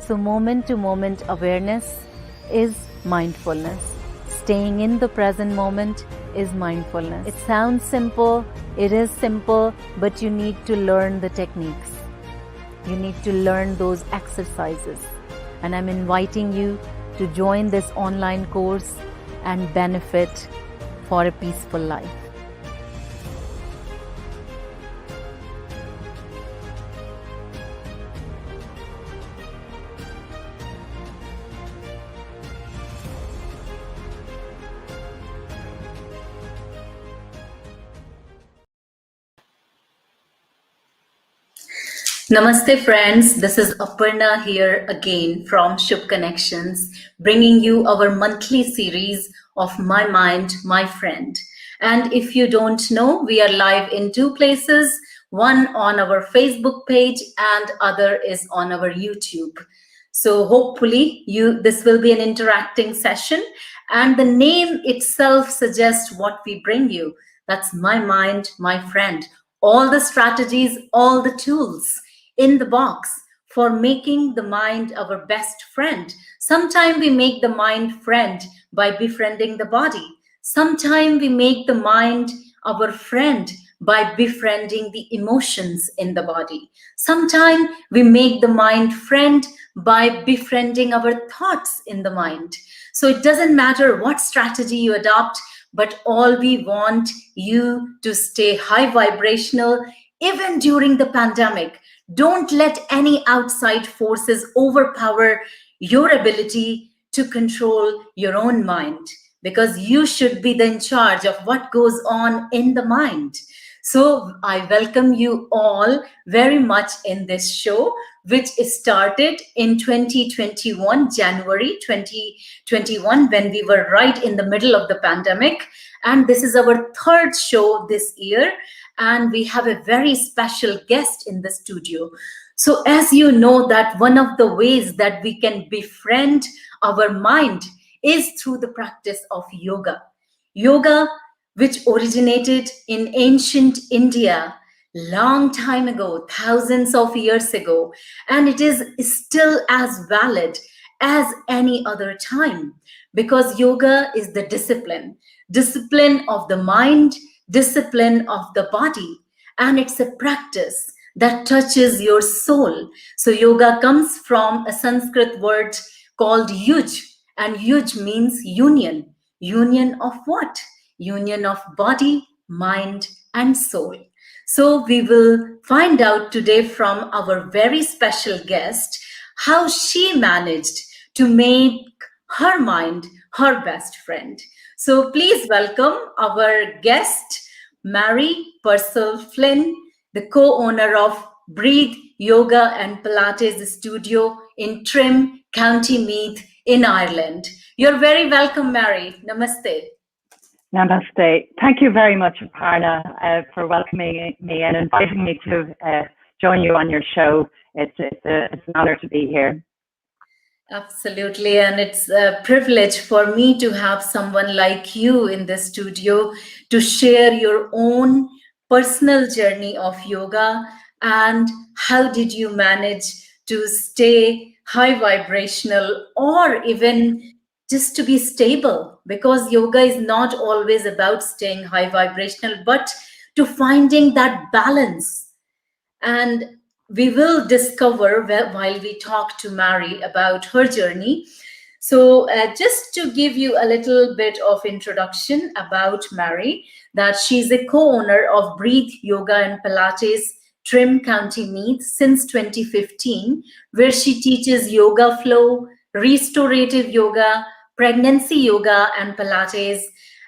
So moment-to-moment awareness is mindfulness. Staying in the present moment is mindfulness. It sounds simple, it is simple, but you need to learn the techniques. You need to learn those exercises. And I'm inviting you to join this online course and benefit for a peaceful life. Namaste friends, this is Aparna here again from Shubh Connections, bringing you our monthly series of My Mind, My Friend. And if you don't know, we are live in two places, one on our Facebook page and other is on our YouTube. So hopefully this will be an interacting session, and the name itself suggests what we bring you. That's My Mind, My Friend. All the strategies, all the tools in the box for making the mind our best friend. Sometimes we make the mind friend by befriending the body. Sometimes we make the mind our friend by befriending the emotions in the body. Sometimes we make the mind friend by befriending our thoughts in the mind. So it doesn't matter what strategy you adopt, but all we want you to stay high vibrational even during the pandemic. Don't let any outside forces overpower your ability to control your own mind, because you should be in charge of what goes on in the mind. So I welcome you all very much in this show, which started in 2021, January 2021, when we were right in the middle of the pandemic. And this is our third show this year. And we have a very special guest in the studio. So as you know, that one of the ways that we can befriend our mind is through the practice of yoga. Yoga, which originated in ancient India long time ago, thousands of years ago, and it is still as valid as any other time, because yoga is the discipline of the mind, discipline of the body, and it's a practice that touches your soul. So yoga comes from a Sanskrit word called yuj, and yuj means union. Union of what? Union of body, mind, and soul. So we will find out today from our very special guest how she managed to make her mind her best friend. So please welcome our guest, Marie Purcell Flynn, the co-owner of Breathe Yoga and Pilates Studio in Trim, County Meath in Ireland. You're very welcome, Marie. Namaste. Namaste. Thank you very much, Aparna, for welcoming me and inviting me to join you on your show. It's an honor to be here. Absolutely, and it's a privilege for me to have someone like you in the studio to share your own personal journey of yoga and how did you manage to stay high vibrational or even just to be stable, because yoga is not always about staying high vibrational, but to finding that balance. And we will discover while we talk to Marie about her journey. So just to give you a little bit of introduction about Marie, that she's a co-owner of Breathe Yoga and Pilates, Trim, County Meath since 2015, where she teaches yoga flow, restorative yoga, pregnancy yoga, and Pilates.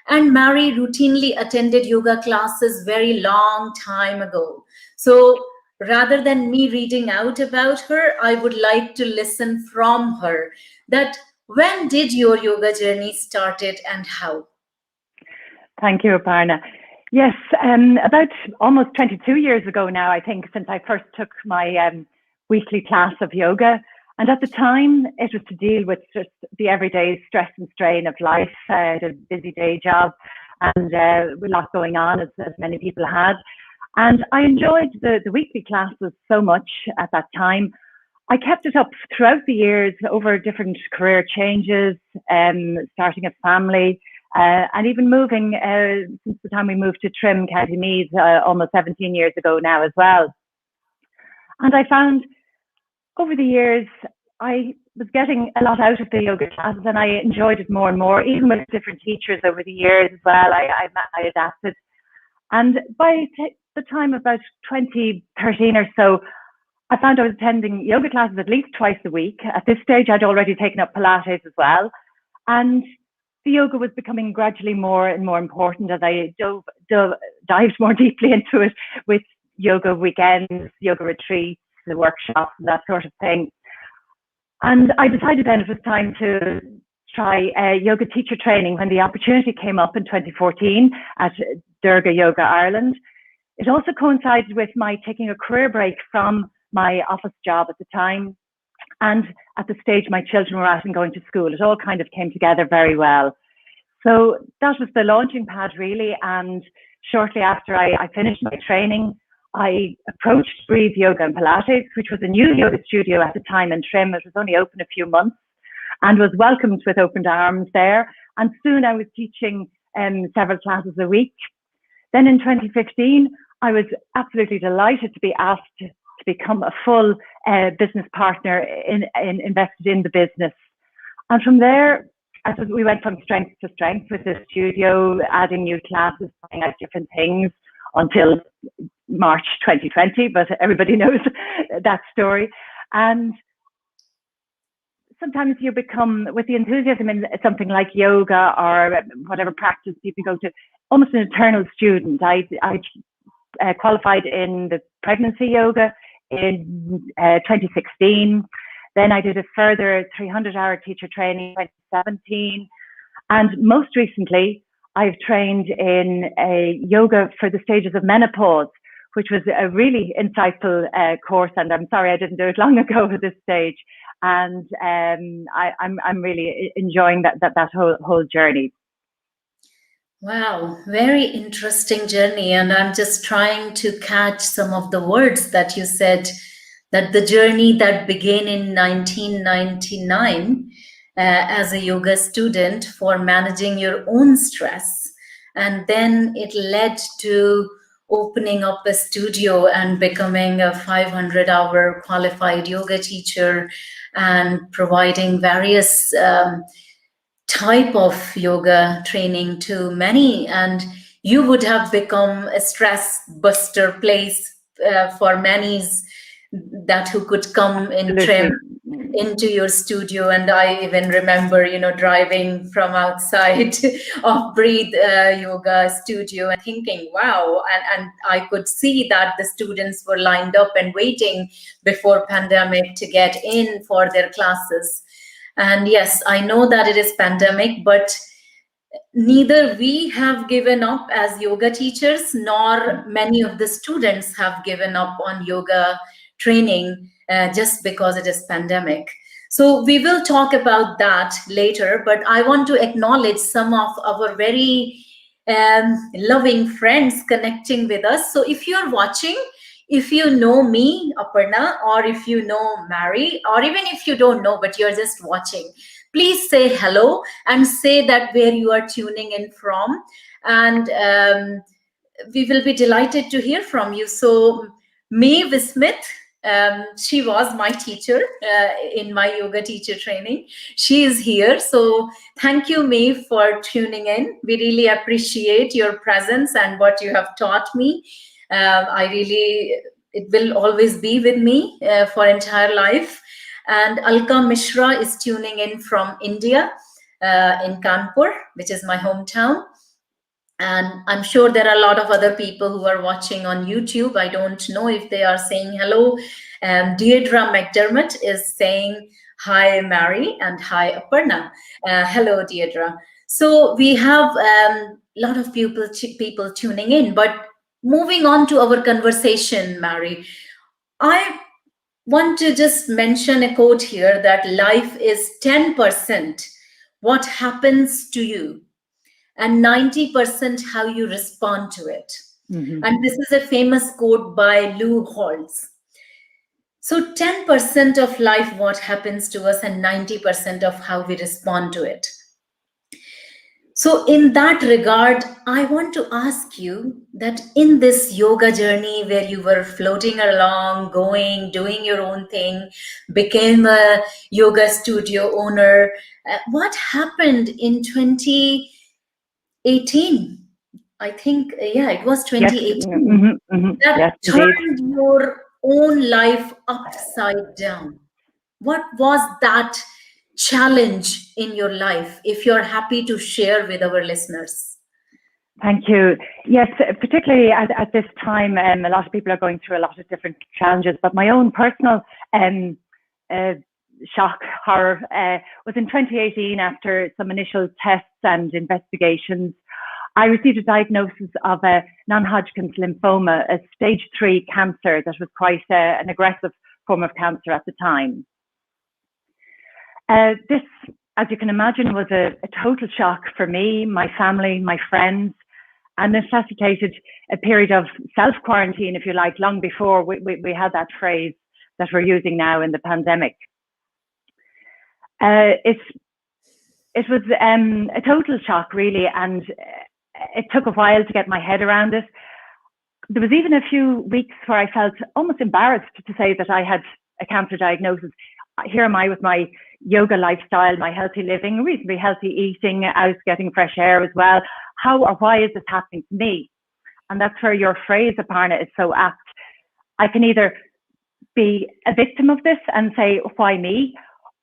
And Marie routinely attended yoga classes very long time ago. So rather than me reading out about her, I would like to listen from her that when did your yoga journey started and how? Thank you, Aparna. Yes, about almost 22 years ago now, I think, since I first took my weekly class of yoga. And at the time, it was to deal with just the everyday stress and strain of life, the busy day job, and a lot going on, as many people had. And I enjoyed the weekly classes so much at that time. I kept it up throughout the years over different career changes, starting a family, and even moving since the time we moved to Trim, County Meath, almost 17 years ago now as well. And I found over the years, I was getting a lot out of the yoga classes and I enjoyed it more and more, even with different teachers over the years as well. I adapted. And by the time about 2013 or so, I found I was attending yoga classes at least twice a week. At this stage, I'd already taken up Pilates as well. And the yoga was becoming gradually more and more important as I dived more deeply into it with yoga weekends, yoga retreats, the workshops, and that sort of thing. And I decided then it was time to try yoga teacher training when the opportunity came up in 2014 at 𝙀𝙤𝙉𝙈. It also coincided with my taking a career break from my office job at the time, and at the stage my children were at and going to school. It all kind of came together very well. So that was the launching pad really, and shortly after I finished my training, I approached Breathe Yoga and Pilates, which was a new yoga studio at the time in Trim. It was only open a few months and was welcomed with open arms there. And soon I was teaching several classes a week. Then in 2015, I was absolutely delighted to be asked to become a full business partner invested in the business. And from there, as we went from strength to strength with the studio, adding new classes, trying out different things until March 2020, but everybody knows that story. And sometimes you become, with the enthusiasm in something like yoga or whatever practice people go to, almost an eternal student. I qualified in the pregnancy yoga in 2016. Then I did a further 300-hour teacher training in 2017. And most recently, I've trained in yoga for the stages of menopause, which was a really insightful course. And I'm sorry I didn't do it long ago at this stage. And I'm really enjoying that whole journey. Wow, very interesting journey. And I'm just trying to catch some of the words that you said, that the journey that began in 1999 as a yoga student for managing your own stress. And then it led to opening up a studio and becoming a 500-hour qualified yoga teacher and providing various type of yoga training to many. And you would have become a stress buster place for many that who could come in Trim into your studio. And I even remember, driving from outside of Breathe Yoga studio and thinking, wow. And I could see that the students were lined up and waiting before pandemic to get in for their classes. And yes, I know that it is pandemic, but neither we have given up as yoga teachers, nor many of the students have given up on yoga training just because it is pandemic. So we will talk about that later, but I want to acknowledge some of our very loving friends connecting with us. So if you're watching, if you know me, Aparna, or if you know Marie, or even if you don't know, but you're just watching, please say hello and say that where you are tuning in from. And we will be delighted to hear from you. So Maeve Smith, she was my teacher in my yoga teacher training. She is here. So thank you, Maeve, for tuning in. We really appreciate your presence and what you have taught me. It will always be with me for entire life. And Alka Mishra is tuning in from India, in Kanpur, which is my hometown. And I'm sure there are a lot of other people who are watching on YouTube. I don't know if they are saying hello. Deirdre McDermott is saying hi, Marie, and hi, Aparna. Hello, Deirdre. So we have a lot of people tuning in. But moving on to our conversation, Marie, I want to just mention a quote here that life is 10% what happens to you and 90% how you respond to it. Mm-hmm. And this is a famous quote by Louis Holtz. So 10% of life what happens to us and 90% of how we respond to it. So in that regard, I want to ask you that in this yoga journey where you were floating along, going, doing your own thing, became a yoga studio owner, what happened in 2018? I think, yeah, it was Yes, 2018 that yes, indeed. turned your own life upside down. What was that challenge in your life, if you're happy to share with our listeners? Thank you. Yes, particularly at this time, a lot of people are going through a lot of different challenges, but my own personal shock, horror, was in 2018 after some initial tests and investigations. I received a diagnosis of a non-Hodgkin's lymphoma, a stage 3 cancer that was quite an aggressive form of cancer at the time. This, as you can imagine, was a total shock for me, my family, my friends, and necessitated a period of self-quarantine, if you like, long before we had that phrase that we're using now in the pandemic. It was a total shock, really, and it took a while to get my head around it. There was even a few weeks where I felt almost embarrassed to say that I had a cancer diagnosis. Here am I with my yoga lifestyle, my healthy living, reasonably healthy eating, out getting fresh air as well. How or why is this happening to me? And that's where your phrase, Aparna, is so apt. I can either be a victim of this and say, why me?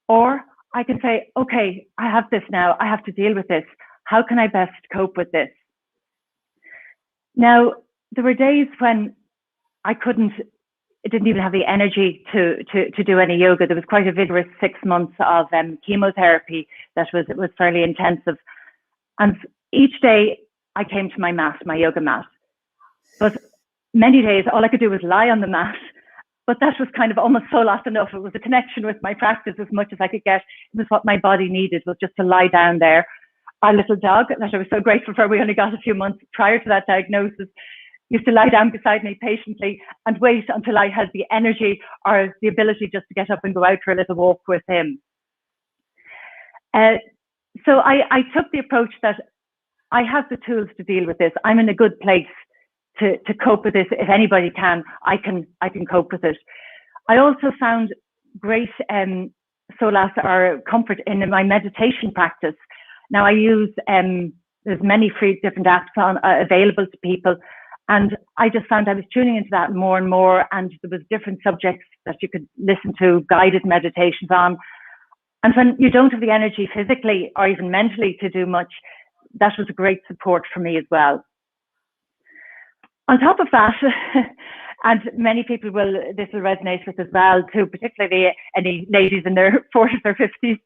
Or I can say, okay, I have this now. I have to deal with this. How can I best cope with this? Now, there were days when I didn't even have the energy to do any yoga. There was quite a vigorous 6 months of chemotherapy that was fairly intensive. And each day I came to my mat, my yoga mat. But many days, all I could do was lie on the mat. But that was kind of almost solas enough. It was a connection with my practice as much as I could get. It was what my body needed, was just to lie down there. Our little dog, that I was so grateful for, we only got a few months prior to that diagnosis, used to lie down beside me patiently and wait until I had the energy or the ability just to get up and go out for a little walk with him. So I took the approach that I have the tools to deal with this. I'm in a good place to cope with this. If anybody can, I can cope with it. I also found great solace or comfort in my meditation practice. Now I use, there's many free different apps available to people. And I just found I was tuning into that more and more. And there was different subjects that you could listen to, guided meditations on. And when you don't have the energy physically or even mentally to do much, that was a great support for me as well. On top of that, and many people this will resonate with as well too, particularly any ladies in their 40s or 50s,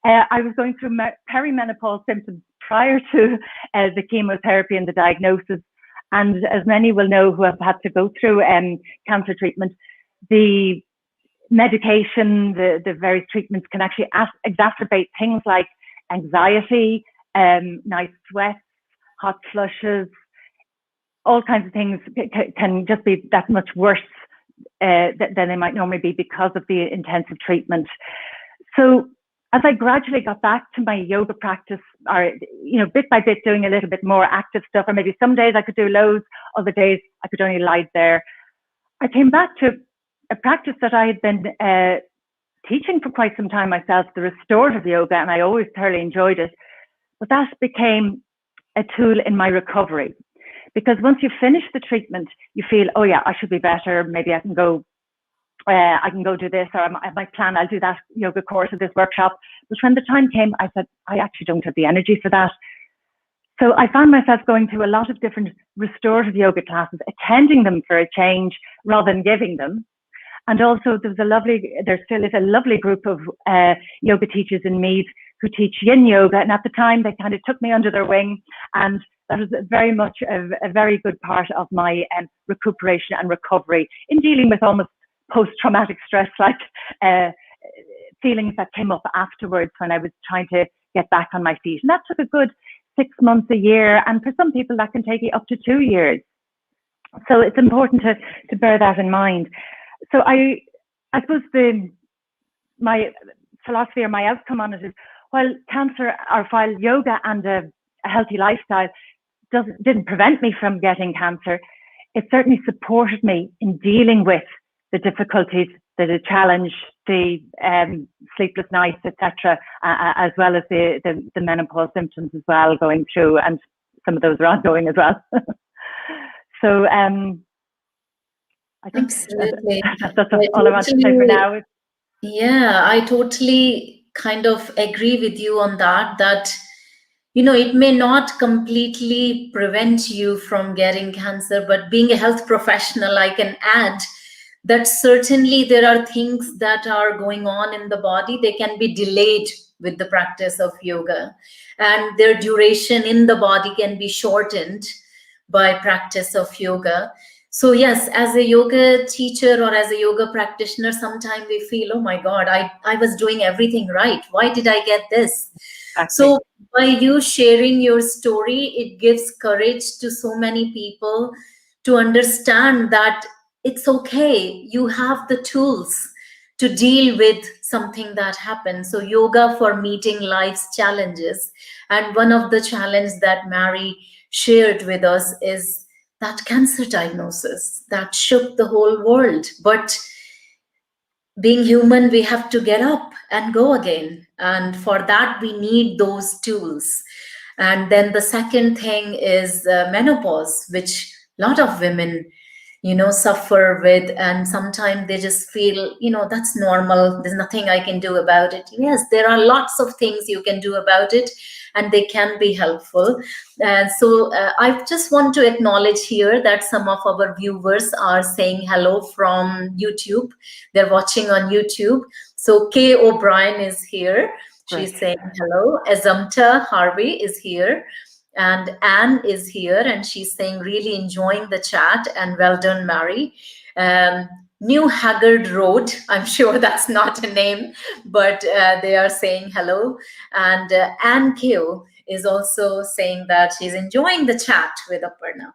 I was going through perimenopause symptoms prior to the chemotherapy and the diagnosis. And as many will know who have had to go through cancer treatment, the medication, the various treatments can actually exacerbate things like anxiety, night sweats, hot flushes, all kinds of things can just be that much worse than they might normally be because of the intensive treatment. So as I gradually got back to my yoga practice, or bit by bit doing a little bit more active stuff, or maybe some days I could do loads, other days I could only lie there, I came back to a practice that I had been teaching for quite some time myself, the restorative yoga, and I always thoroughly enjoyed it. But that became a tool in my recovery, because once you finish the treatment, you feel, oh yeah, I should be better. Maybe I can go do this, or I might plan, I'll do that yoga course or this workshop. But when the time came, I said, I actually don't have the energy for that. So I found myself going to a lot of different restorative yoga classes, attending them for a change rather than giving them. And also there still is a lovely group of yoga teachers in Meath who teach yin yoga. And at the time they kind of took me under their wing, and that was very much a very good part of my recuperation and recovery in dealing with almost post-traumatic stress, like feelings that came up afterwards when I was trying to get back on my feet. And that took a good 6 months, a year, and for some people that can take up to 2 years. So it's important to bear that in mind. So I I suppose my philosophy or my outcome on it is, while yoga and a healthy lifestyle didn't prevent me from getting cancer, it certainly supported me in dealing with the difficulties, the challenge, the sleepless nights, etc., as well as the menopause symptoms as well going through, and some of those are ongoing as well. So I think that's all I want to say for now. Yeah, I totally kind of agree with you on that, it may not completely prevent you from getting cancer, but being a health professional, I can add that certainly there are things that are going on in the body. They can be delayed with the practice of yoga, and their duration in the body can be shortened by practice of yoga. So yes, as a yoga teacher or as a yoga practitioner, sometimes we feel, oh my God, I was doing everything right. Why did I get this? Exactly. So by you sharing your story, it gives courage to so many people to understand that it's okay. You have the tools to deal with something that happens. So yoga for meeting life's challenges. And one of the challenges that Marie shared with us is that cancer diagnosis that shook the whole world. But being human, we have to get up and go again. And for that, we need those tools. And then the second thing is menopause, which a lot of women, suffer with. And sometimes they just feel, that's normal. There's nothing I can do about it. Yes, there are lots of things you can do about it, and they can be helpful. So I just want to acknowledge here that some of our viewers are saying hello from YouTube. They're watching on YouTube. So Kay O'Brien is here. She's saying hello. Azamta Harvey is here. And Anne is here, and she's saying, really enjoying the chat, and well done, Marie. New Haggard Road, I'm sure that's not a name, but they are saying hello. And Anne Keo is also saying that she's enjoying the chat with Aparna.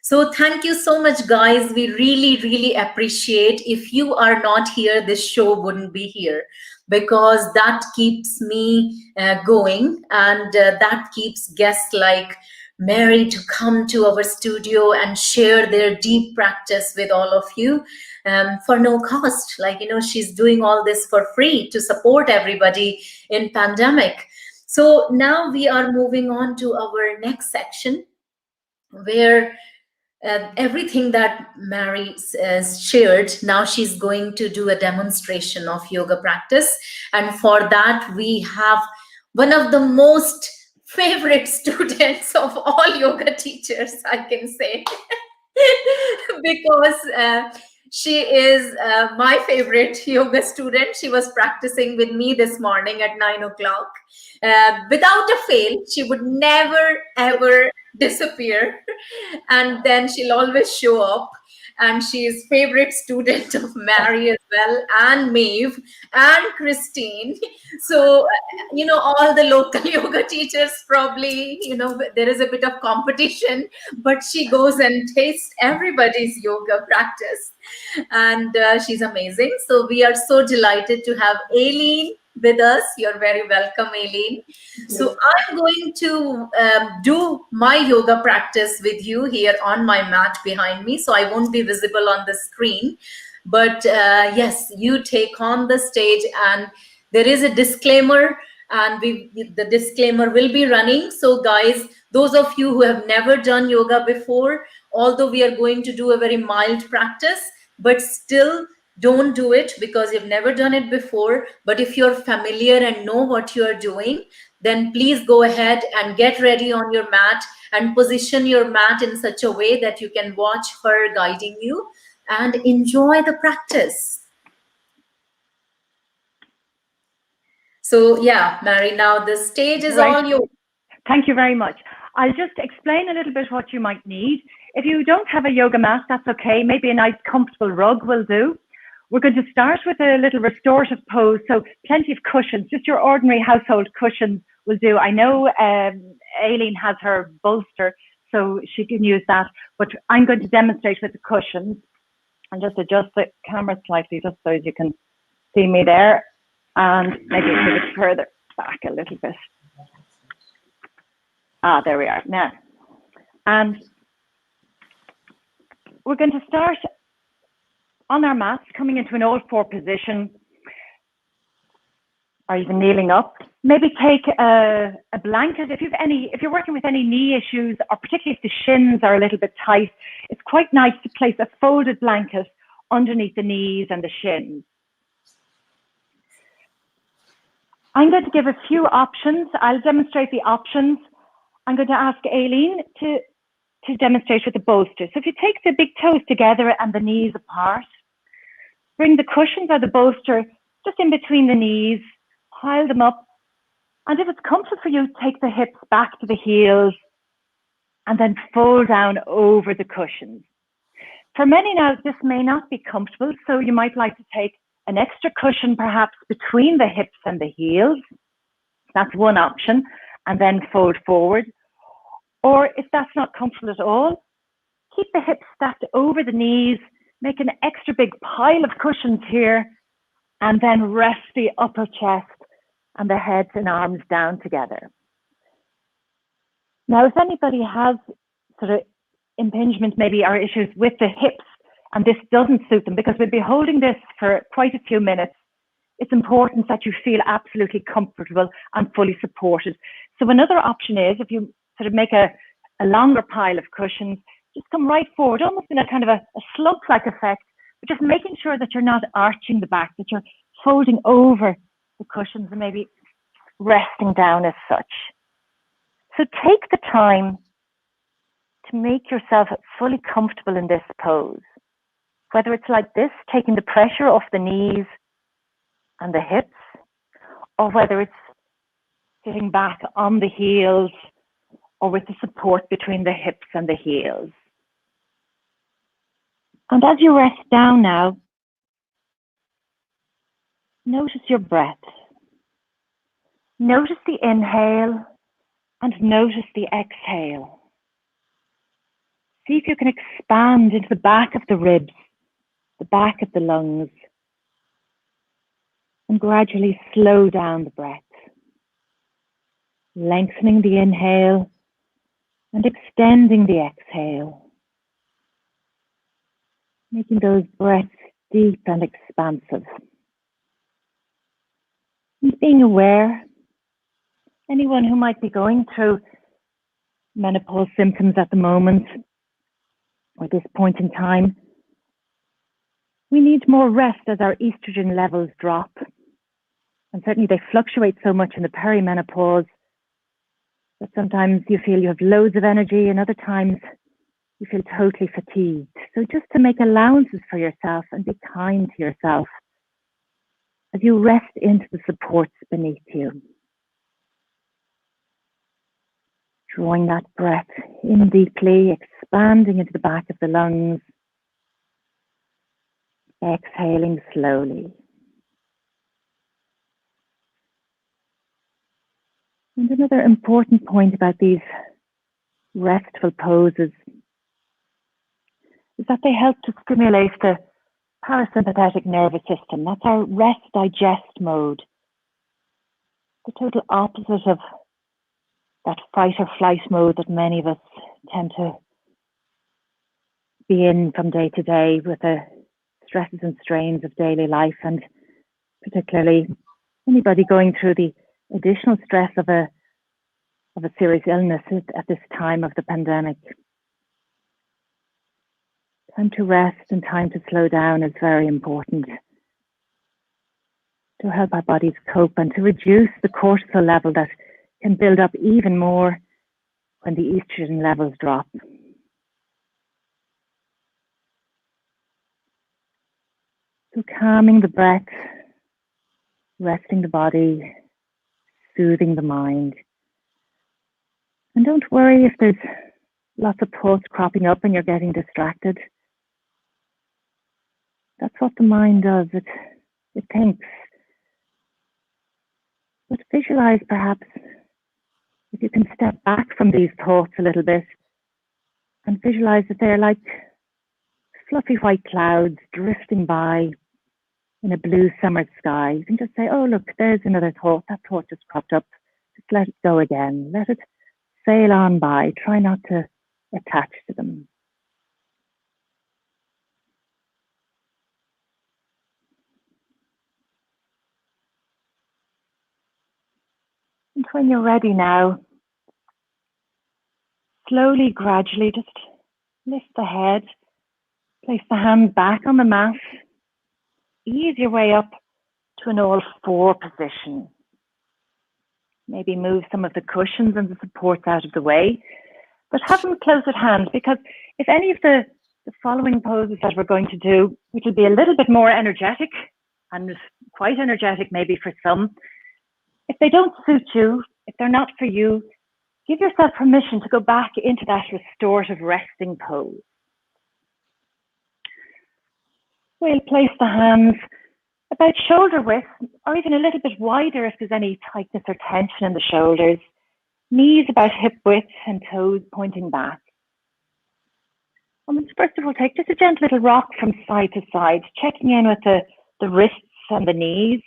So thank you so much, guys. We really, really appreciate. If you are not here, this show wouldn't be here, because that keeps me going, and that keeps guests like Mary to come to our studio and share their deep practice with all of you for no cost. She's doing all this for free to support everybody in pandemic. So now we are moving on to our next section, where everything that Mary shared, now she's going to do a demonstration of yoga practice. And for that, we have one of the most favorite students of all yoga teachers, I can say, because she is my favorite yoga student. She was practicing with me this morning at 9 o'clock. Without a fail, she would never, ever disappear, and then she'll always show up. And she is favorite student of Mary as well, and Maeve and Christine. So all the local yoga teachers probably, there is a bit of competition, but she goes and tastes everybody's yoga practice, and she's amazing. So we are so delighted to have Aileen with us. You're very welcome, Aileen. So I'm going to do my yoga practice with you here on my mat behind me, so I won't be visible on the screen. But yes, you take on the stage, and there is a disclaimer, and the disclaimer will be running. So guys, those of you who have never done yoga before, although we are going to do a very mild practice, but still don't do it because you've never done it before. But if you're familiar and know what you're doing, then please go ahead and get ready on your mat and position your mat in such a way that you can watch her guiding you and enjoy the practice. So yeah, Mary, now the stage is all yours. Thank you very much. I'll just explain a little bit what you might need. If you don't have a yoga mat, that's okay. Maybe a nice comfortable rug will do. We're going to start with a little restorative pose. So plenty of cushions, just your ordinary household cushions will do. I know Aileen has her bolster, so she can use that, but I'm going to demonstrate with the cushions. I'll just adjust the camera slightly just so you can see me there, and maybe move it further back a little bit. There we are now. And we're going to start on our mats, coming into an all four position, or even kneeling up. Maybe take a blanket. If you're working with any knee issues, or particularly if the shins are a little bit tight, it's quite nice to place a folded blanket underneath the knees and the shins. I'm going to give a few options. I'll demonstrate the options. I'm going to ask Aileen to demonstrate with the bolster. So if you take the big toes together and the knees apart, bring the cushions or the bolster just in between the knees, pile them up. And if it's comfortable for you, take the hips back to the heels and then fold down over the cushions. For many now, this may not be comfortable, so you might like to take an extra cushion perhaps between the hips and the heels. That's one option, and then fold forward. Or if that's not comfortable at all, keep the hips stacked over the knees, make an extra big pile of cushions here, and then rest the upper chest and the heads and arms down together. Now, if anybody has sort of impingement maybe or issues with the hips and this doesn't suit them, because we'll be holding this for quite a few minutes, it's important that you feel absolutely comfortable and fully supported. So another option is, if you sort of make a longer pile of cushions, just come right forward, almost in a kind of a slump-like effect, but just making sure that you're not arching the back, that you're folding over the cushions and maybe resting down as such. So take the time to make yourself fully comfortable in this pose. Whether it's like this, taking the pressure off the knees and the hips, or whether it's sitting back on the heels or with the support between the hips and the heels. And as you rest down now, notice your breath. Notice the inhale and notice the exhale. See if you can expand into the back of the ribs, the back of the lungs, and gradually slow down the breath, lengthening the inhale and extending the exhale, making those breaths deep and expansive. And being aware, anyone who might be going through menopause symptoms at the moment, or this point in time, we need more rest as our estrogen levels drop. And certainly they fluctuate so much in the perimenopause that sometimes you feel you have loads of energy and other times you feel totally fatigued. So just to make allowances for yourself and be kind to yourself as you rest into the supports beneath you. Drawing that breath in deeply, expanding into the back of the lungs, exhaling slowly. And another important point about these restful poses is that they help to stimulate the parasympathetic nervous system. That's our rest digest mode, the total opposite of that fight or flight mode that many of us tend to be in from day to day with the stresses and strains of daily life, and particularly anybody going through the additional stress of a serious illness at this time of the pandemic. Time to rest and time to slow down is very important to help our bodies cope and to reduce the cortisol level that can build up even more when the estrogen levels drop. So calming the breath, resting the body, soothing the mind. And don't worry if there's lots of thoughts cropping up and you're getting distracted. That's what the mind does. It thinks. But visualize perhaps if you can step back from these thoughts a little bit and visualize that they're like fluffy white clouds drifting by in a blue summer sky. You can just say, oh, look, there's another thought. That thought just popped up. Just let it go again. Let it sail on by. Try not to attach to them. And when you're ready now, slowly, gradually, just lift the head, place the hands back on the mat, ease your way up to an all-4 position. Maybe move some of the cushions and the supports out of the way, but have them close at hand, because if any of the following poses that we're going to do, which will be a little bit more energetic and quite energetic maybe for some, if they don't suit you, if they're not for you, give yourself permission to go back into that restorative resting pose. We'll place the hands about shoulder width, or even a little bit wider if there's any tightness or tension in the shoulders. Knees about hip width and toes pointing back. And let's first of all take just a gentle little rock from side to side, checking in with the wrists and the knees.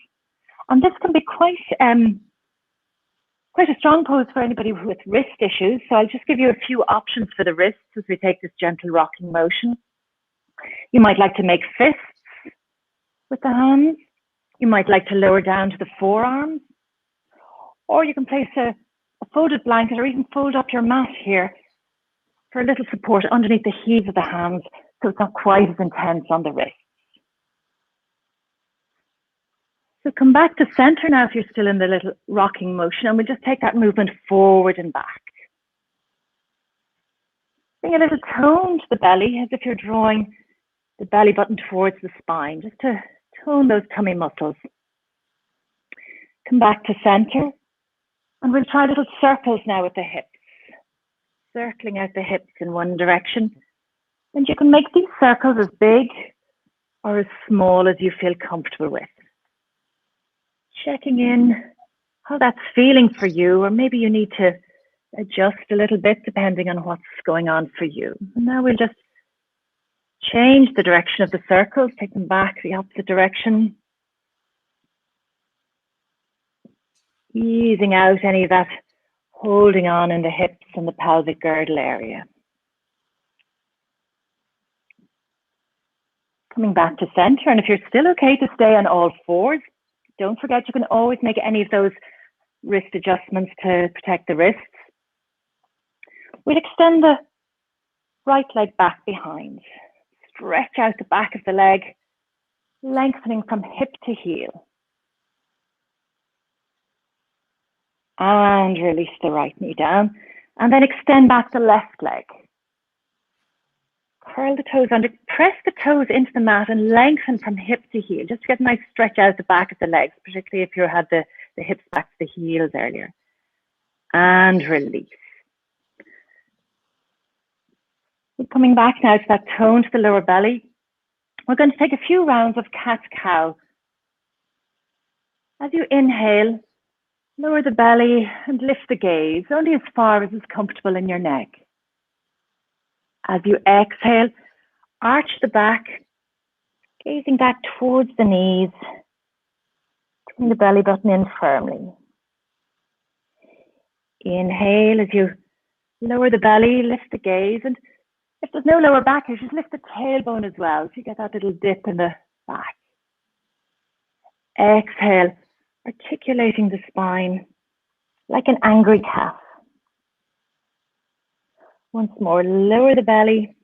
And this can be quite a strong pose for anybody with wrist issues. So I'll just give you a few options for the wrists as we take this gentle rocking motion. You might like to make fists with the hands. You might like to lower down to the forearms, or you can place a folded blanket or even fold up your mat here for a little support underneath the heels of the hands, so it's not quite as intense on the wrists. So come back to center now if you're still in the little rocking motion, and we'll just take that movement forward and back. Bring a little tone to the belly as if you're drawing the belly button towards the spine, just to tone those tummy muscles. Come back to center, and we'll try little circles now with the hips, circling out the hips in one direction. And you can make these circles as big or as small as you feel comfortable with. Checking in how that's feeling for you, or maybe you need to adjust a little bit depending on what's going on for you. And now we'll just change the direction of the circles, take them back the opposite direction. Easing out any of that holding on in the hips and the pelvic girdle area. Coming back to center, and if you're still okay to stay on all fours, don't forget you can always make any of those wrist adjustments to protect the wrists. We'll extend the right leg back behind. Stretch out the back of the leg, lengthening from hip to heel. And release the right knee down. And then extend back the left leg. Curl the toes under, press the toes into the mat and lengthen from hip to heel, just to get a nice stretch out the back of the legs, particularly if you had the hips back to the heels earlier. And release. We're coming back now to that tone to the lower belly. We're going to take a few rounds of cat-cow. As you inhale, lower the belly and lift the gaze, only as far as is comfortable in your neck. As you exhale, arch the back, gazing back towards the knees, bring the belly button in firmly. Inhale as you lower the belly, lift the gaze, and if there's no lower back, you just lift the tailbone as well, so you get that little dip in the back. Exhale, articulating the spine like an angry calf. Once more, lower the belly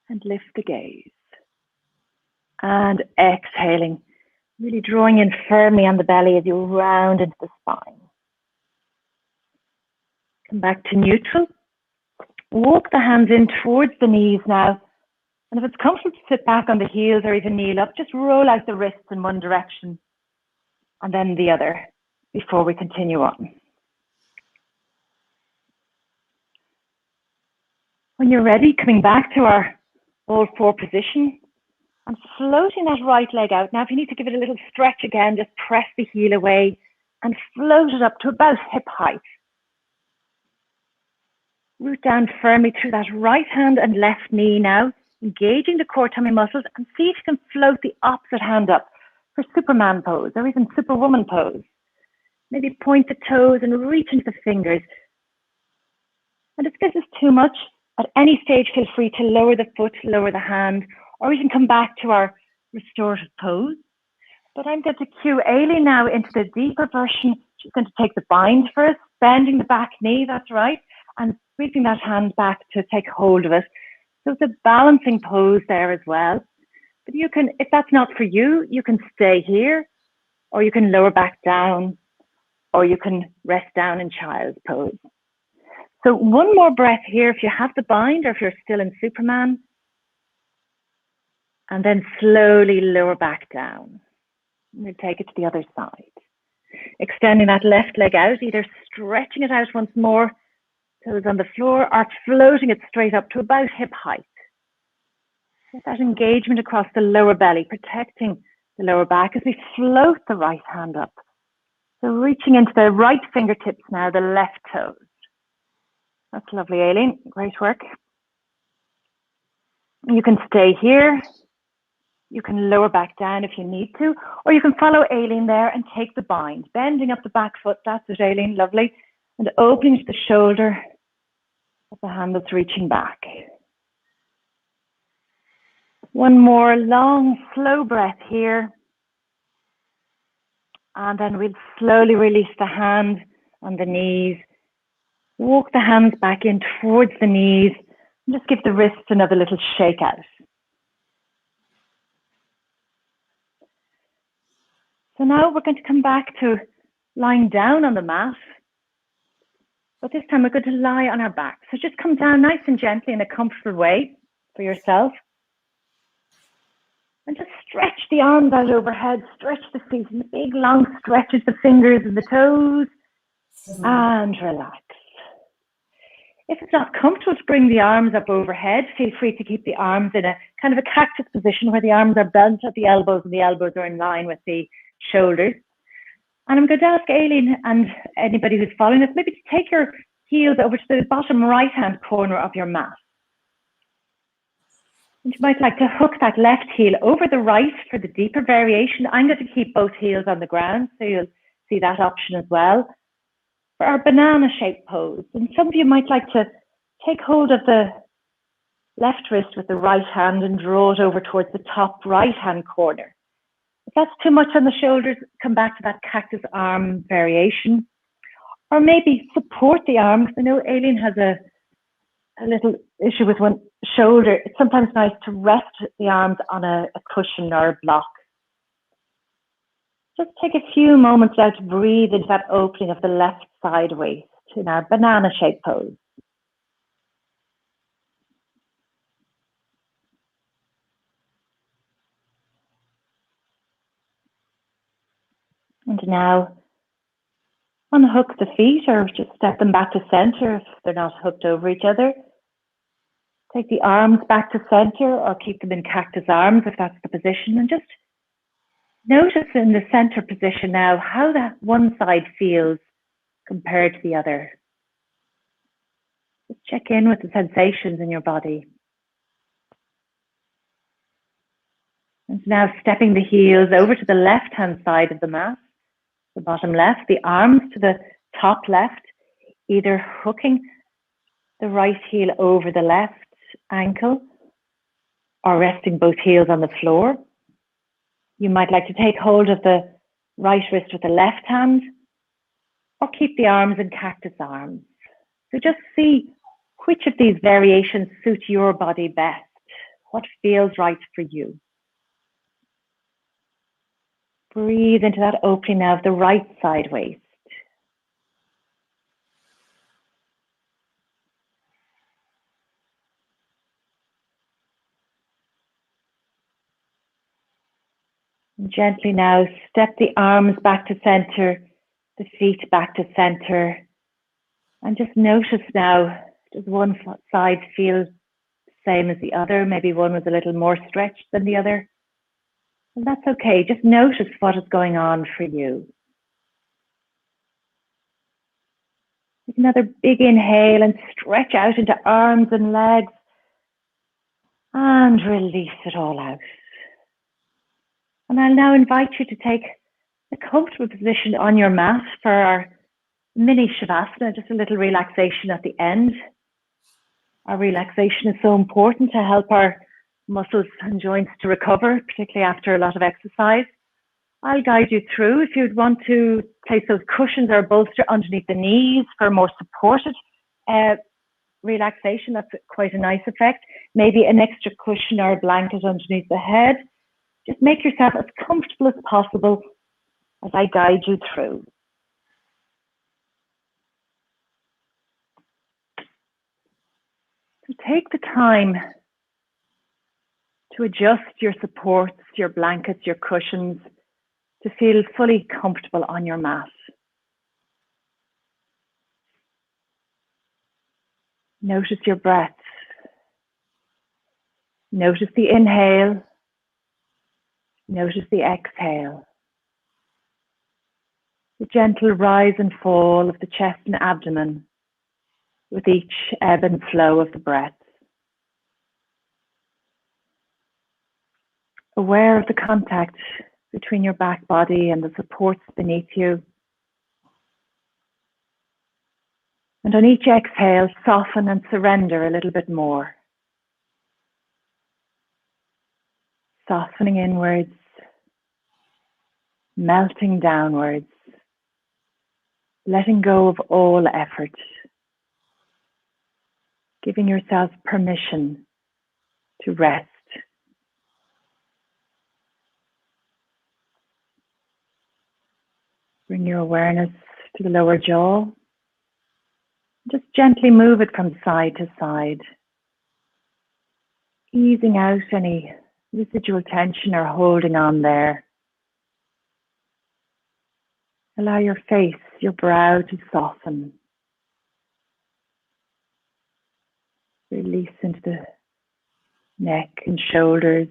and lift the gaze. And exhaling, really drawing in firmly on the belly as you round into the spine. Come back to neutral. Walk the hands in towards the knees now. And if it's comfortable to sit back on the heels or even kneel up, just roll out the wrists in one direction and then the other before we continue on. When you're ready, coming back to our all four position and floating that right leg out. Now, if you need to give it a little stretch again, just press the heel away and float it up to about hip height. Root down firmly through that right hand and left knee now, engaging the core tummy muscles, and see if you can float the opposite hand up for Superman pose or even Superwoman pose. Maybe point the toes and reach into the fingers. And if this is too much, at any stage, feel free to lower the foot, lower the hand, or we can come back to our restorative pose. But I'm going to cue Aileen now into the deeper version. She's going to take the bind first, bending the back knee, that's right, and sweeping that hand back to take hold of it. So it's a balancing pose there as well. But you can, if that's not for you, you can stay here, or you can lower back down, or you can rest down in child's pose. So one more breath here if you have the bind or if you're still in Superman. And then slowly lower back down. We'll take it to the other side. Extending that left leg out, either stretching it out once more, toes on the floor, or floating it straight up to about hip height. Get that engagement across the lower belly, protecting the lower back as we float the right hand up. So reaching into the right fingertips now, the left toes. That's lovely, Aileen. Great work. You can stay here. You can lower back down if you need to, or you can follow Aileen there and take the bind, bending up the back foot. That's it, Aileen, lovely. And opening to the shoulder of the hand that's reaching back. One more long, slow breath here. And then we'll slowly release the hand on the knees. Walk the hands back in towards the knees. And just give the wrists another little shake out. So now we're going to come back to lying down on the mat. But this time we're going to lie on our back. So just come down nice and gently in a comfortable way for yourself. And just stretch the arms out overhead, stretch the feet, and the big long stretches, the fingers and the toes, and relax. If it's not comfortable to bring the arms up overhead, feel free to keep the arms in a kind of a cactus position where the arms are bent at the elbows and the elbows are in line with the shoulders. And I'm going to ask Aileen and anybody who's following this, maybe to take your heels over to the bottom right-hand corner of your mat. And you might like to hook that left heel over the right for the deeper variation. I'm going to keep both heels on the ground, so you'll see that option as well. For our banana-shaped pose, and some of you might like to take hold of the left wrist with the right hand and draw it over towards the top right-hand corner. If that's too much on the shoulders, come back to that cactus arm variation. Or maybe support the arms. I know Aileen has a little issue with one shoulder. It's sometimes nice to rest the arms on a cushion or a block. Just take a few moments now to breathe into that opening of the left side waist in our banana-shaped pose. And now unhook the feet or just step them back to center if they're not hooked over each other. Take the arms back to center or keep them in cactus arms if that's the position, and just notice in the center position now how that one side feels compared to the other. Just check in with the sensations in your body. And now stepping the heels over to the left-hand side of the mat, the bottom left, the arms to the top left, either hooking the right heel over the left ankle or resting both heels on the floor. You might like to take hold of the right wrist with the left hand or keep the arms in cactus arms. So just see which of these variations suit your body best, what feels right for you. Breathe into that opening now of the right side waist. And gently now step the arms back to center, the feet back to center. And just notice now, does one side feel the same as the other? Maybe one was a little more stretched than the other. And that's okay. Just notice what is going on for you. Take another big inhale and stretch out into arms and legs. and release it all out. And I'll now invite you to take a comfortable position on your mat for our mini Shavasana, just a little relaxation at the end. Our relaxation is so important to help our muscles and joints to recover, particularly after a lot of exercise. I'll guide you through. If you'd want to place those cushions or bolster underneath the knees for more supported relaxation, that's quite a nice effect. Maybe an extra cushion or a blanket underneath the head. Just make yourself as comfortable as possible as I guide you through. So take the time to adjust your supports, your blankets, your cushions, to feel fully comfortable on your mat. Notice your breath. Notice the inhale. Notice the exhale. The gentle rise and fall of the chest and abdomen with each ebb and flow of the breath. Aware of the contact between your back body and the supports beneath you. And on each exhale, soften and surrender a little bit more. Softening inwards, melting downwards, letting go of all effort, giving yourself permission to rest. Bring your awareness to the lower jaw. Just gently move it from side to side, easing out any residual tension or holding on there. Allow your face, your brow to soften. Release into the neck and shoulders.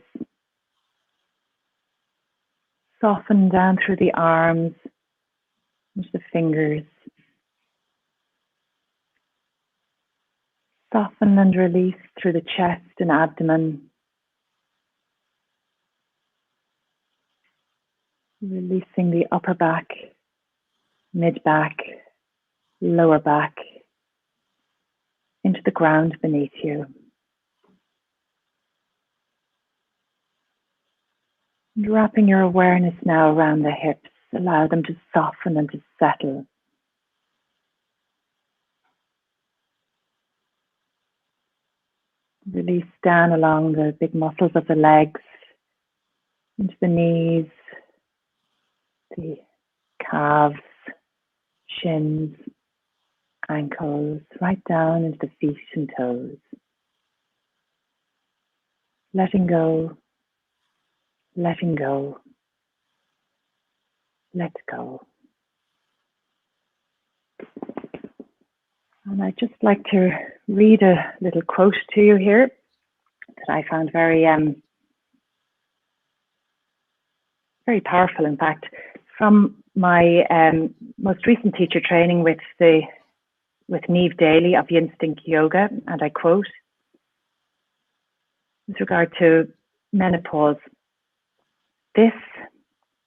Soften down through the arms, into the fingers. Soften and release through the chest and abdomen. Releasing the upper back, mid back, lower back, into the ground beneath you. And wrapping your awareness now around the hips, allow them to soften and to settle. Release down along the big muscles of the legs, into the knees, the calves, shins, ankles, right down into the feet and toes. Letting go, letting go, let go. And I'd just like to read a little quote to you here that I found very powerful, in fact, from my most recent teacher training with Niamh Daly of Instinct Yoga, and I quote, with regard to menopause, "This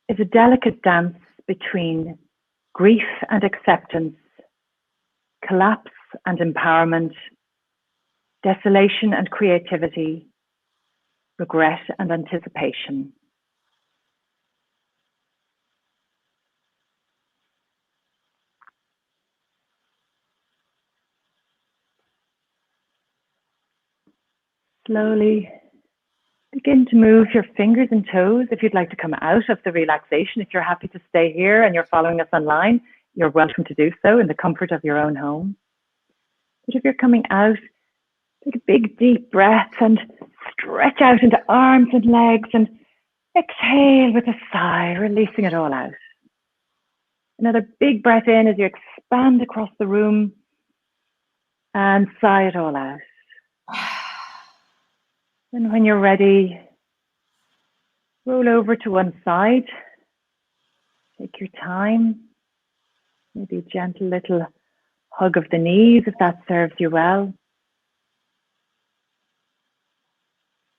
is a delicate dance between grief and acceptance, collapse and empowerment, desolation and creativity, regret and anticipation." Slowly begin to move your fingers and toes. If you'd like to come out of the relaxation, if you're happy to stay here and you're following us online, you're welcome to do so in the comfort of your own home. But if you're coming out, take a big deep breath and stretch out into arms and legs and exhale with a sigh, releasing it all out. Another big breath in as you expand across the room and sigh it all out. And when you're ready, roll over to one side. Take your time. Maybe a gentle little hug of the knees if that serves you well.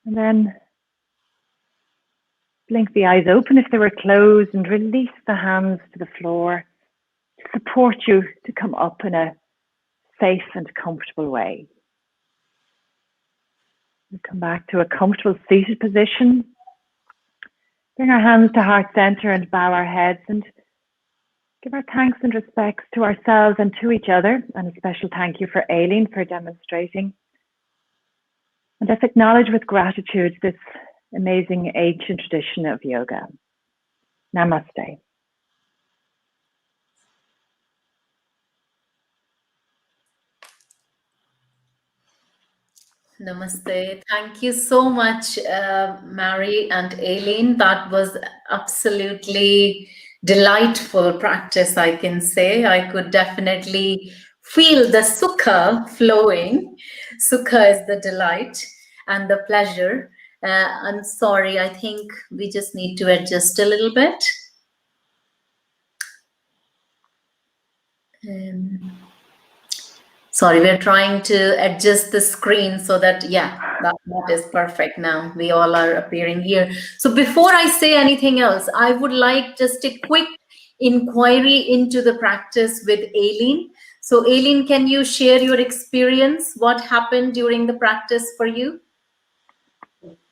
And then blink the eyes open if they were closed and release the hands to the floor to support you to come up in a safe and comfortable way. We come back to a comfortable seated position. Bring our hands to heart center and bow our heads and give our thanks and respects to ourselves and to each other. And a special thank you for 𝙀𝙠 for demonstrating. And let's acknowledge with gratitude this amazing ancient tradition of yoga. Namaste. Namaste. Thank you so much, Marie and 𝙀𝙠. That was absolutely delightful practice, I can say. I could definitely feel the sukha flowing. Sukha is the delight and the pleasure. I'm sorry, I think we just need to adjust a little bit. Sorry, we're trying to adjust the screen so that, yeah, that is perfect now. We all are appearing here. So before I say anything else, I would like just a quick inquiry into the practice with 𝙀𝙠. So 𝙀𝙠, can you share your experience? What happened during the practice for you?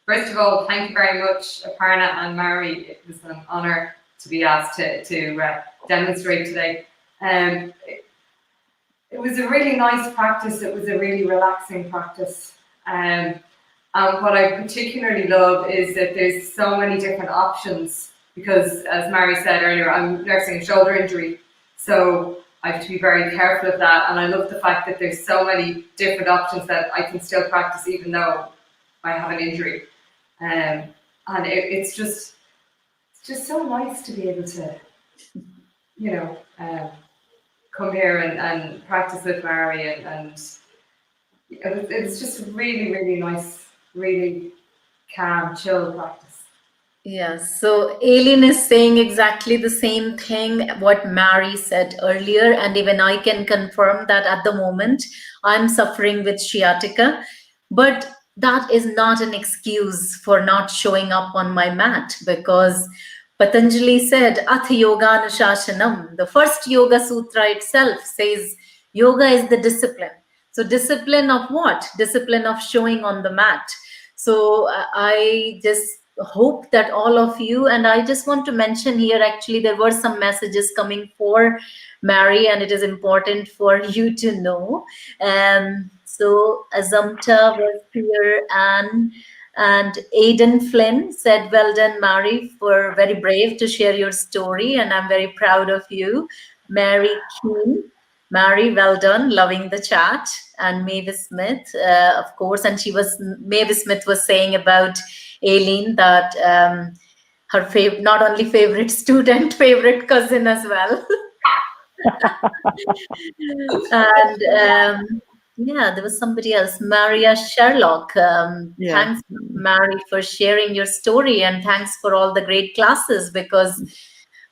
First of all, thank you very much, Aparna and Marie. It was an honor to be asked to demonstrate today. It was a really nice practice. It was a really relaxing practice. And what I particularly love is that there's so many different options because, as Marie said earlier, I'm nursing a shoulder injury. So I have to be very careful of that. And I love the fact that there's so many different options that I can still practice even though I have an injury. And it's just so nice to be able to, you know, come here and practice with Marie, and it's just really, really nice, really calm, chill practice. Yes, so 𝙀𝙠 is saying exactly the same thing what Marie said earlier, and even I can confirm that at the moment I'm suffering with sciatica, but that is not an excuse for not showing up on my mat, because Patanjali said, 𝙀𝙁𝑦𝙗, the first Yoga Sutra itself says yoga is the discipline. So discipline of what? Discipline of showing on the mat. So I just hope that all of you, and I just want to mention here, actually there were some messages coming for Marie and it is important for you to know. So Azamta was here, and Aidan Flynn said, well done, Marie, for very brave to share your story, and I'm very proud of you. Mary Keane, Marie, well done, loving the chat. And Mavis Smith, of course, and Mavis Smith was saying about 𝙀𝙠 that her not only favorite student, favorite cousin as well. And yeah, there was somebody else, Maria Sherlock. Yeah. Thanks, Marie, for sharing your story, and thanks for all the great classes, because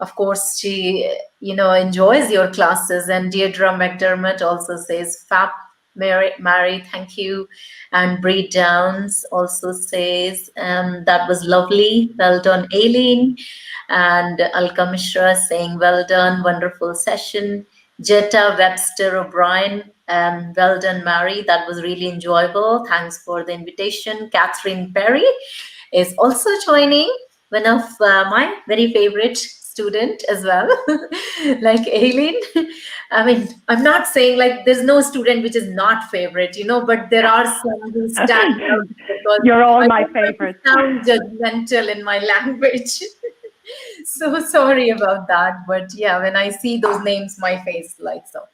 of course she, enjoys your classes. And Deirdre McDermott also says, fab, Marie, thank you. And Bree Downs also says, that was lovely. Well done, 𝙀𝙠. And Alka Mishra saying, well done, wonderful session. Jetta Webster O'Brien, well done, Marie. That was really enjoyable. Thanks for the invitation. Catherine Perry is also joining, one of my very favorite student as well, like 𝙀𝙠. I mean, I'm not saying like there's no student which is not favorite, but there are some who stand out because you're all my favorites. I sound judgmental in my language. So sorry about that, but yeah, when I see those names, my face lights up.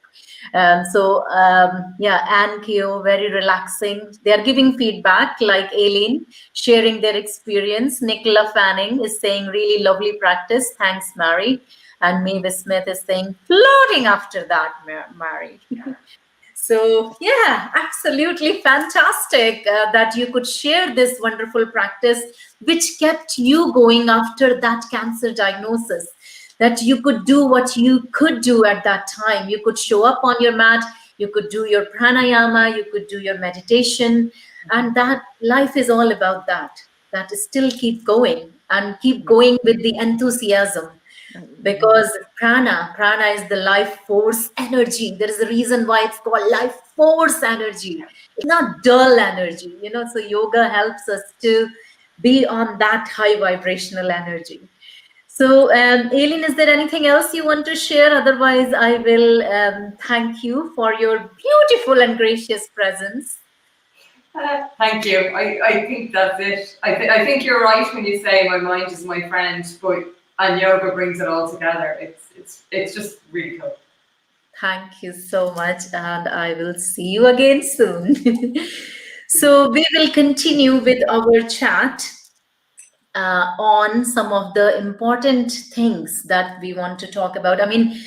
Yeah, Anne Keo, very relaxing. They are giving feedback, like 𝙀𝙠, sharing their experience. Nicola Fanning is saying, really lovely practice. Thanks, Marie. And Mavis Smith is saying, floating after that, Marie. So yeah, absolutely fantastic that you could share this wonderful practice, which kept you going after that cancer diagnosis, that you could do what you could do at that time. You could show up on your mat, you could do your pranayama, you could do your meditation. And that life is all about that is still keep going and keep going with the enthusiasm, because prana is the life force energy. There is a reason why it's called life force energy. It's not dull energy, so yoga helps us to be on that high vibrational energy. So, Aileen, is there anything else you want to share? Otherwise, I will thank you for your beautiful and gracious presence. Thank you. I think that's it. I think you're right when you say my mind is my friend, and yoga brings it all together. It's just really cool. Thank you so much, and I will see you again soon. So we will continue with our chat on some of the important things that we want to talk about. I mean,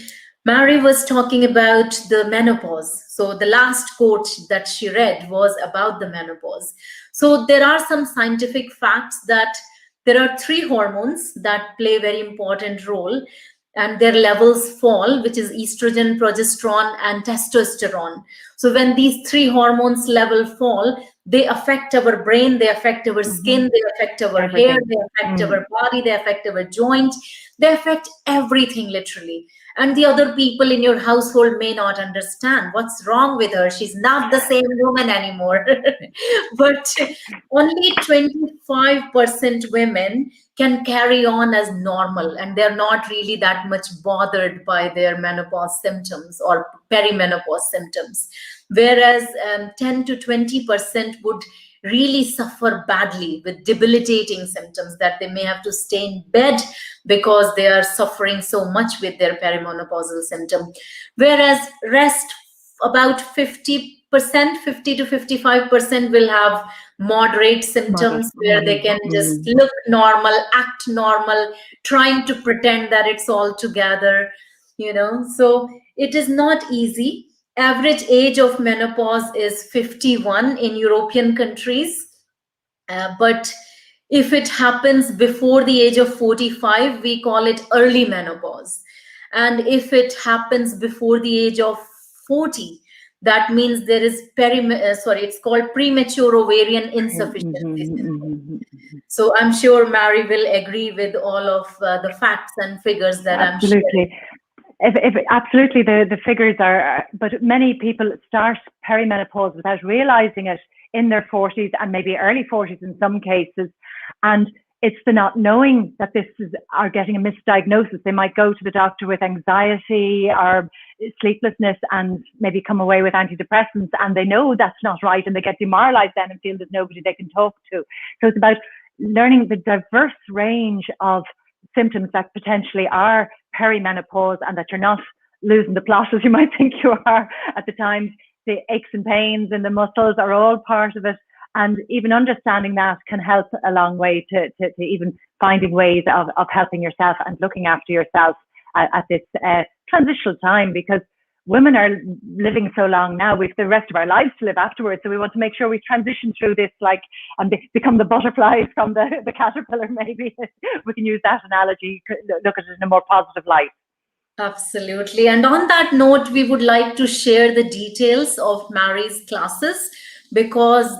Marie was talking about the menopause. So the last quote that she read was about the menopause. So there are some scientific facts that there are 3 hormones that play a very important role, and their levels fall, which is estrogen, progesterone, and testosterone. So when these 3 hormones level fall, they affect our brain, they affect our skin, they affect our hair, they affect our body, they affect our joint, they affect everything literally. And the other people in your household may not understand what's wrong with her. She's not the same woman anymore. But only 25% women can carry on as normal, and they're not really that much bothered by their menopause symptoms or perimenopause symptoms. Whereas 10 to 20% would really suffer badly with debilitating symptoms that they may have to stay in bed because they are suffering so much with their perimenopausal symptom. Whereas rest, about 50 to 55% will have moderate symptoms where they can just look normal, act normal, trying to pretend that it's all together, So it is not easy. Average age of menopause is 51 in European countries. But if it happens before the age of 45, we call it early menopause. And if it happens before the age of 40, that means there is it's called premature ovarian insufficiency syndrome. So I'm sure Marie will agree with all of the facts and figures that I'm sharing. Absolutely, the figures are, but many people start perimenopause without realizing it in their 40s and maybe early 40s in some cases. And it's the not knowing that are getting a misdiagnosis. They might go to the doctor with anxiety or sleeplessness and maybe come away with antidepressants, and they know that's not right, and they get demoralized then and feel there's nobody they can talk to. So it's about learning the diverse range of symptoms that potentially are perimenopause, and that you're not losing the plot as you might think you are at the time. The aches and pains in the muscles are all part of it, and even understanding that can help a long way to even finding ways of helping yourself and looking after yourself at this transitional time, because women are living so long now. We've the rest of our lives to live afterwards, so we want to make sure we transition through this and become the butterflies from the caterpillar. Maybe we can use that analogy, look at it in a more positive light. Absolutely. And on that note, we would like to share the details of Marie's classes, because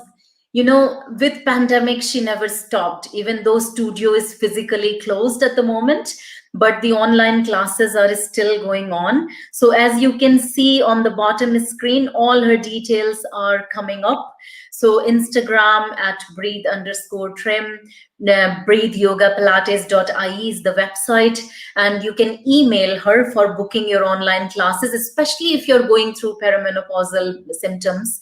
with pandemic, she never stopped, even though studio is physically closed at the moment, but the online classes are still going on. So as you can see on the bottom screen, all her details are coming up. So Instagram at breathe_trim, breatheyogapilates.ie is the website, and you can email her for booking your online classes, especially if you're going through perimenopausal symptoms.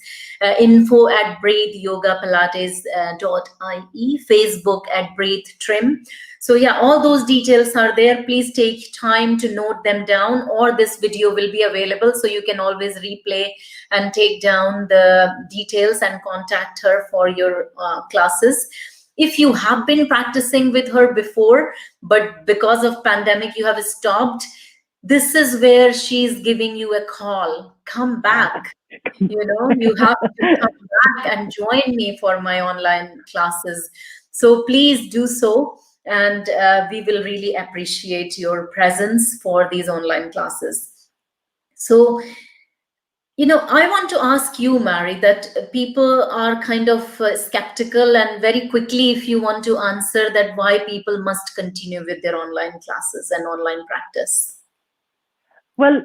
Info at breatheyogapilates.ie, Facebook at breathe_trim. So yeah, all those details are there. Please take time to note them down, or this video will be available, so you can always replay and take down the details and contact her for your classes. If you have been practicing with her before, but because of pandemic you have stopped, this is where she's giving you a call. Come back. You have to come back and join me for my online classes. So please do so. And we will really appreciate your presence for these online classes. So I want to ask you, Mary, that people are kind of skeptical, and very quickly, if you want to answer that, why people must continue with their online classes and online practice. Well,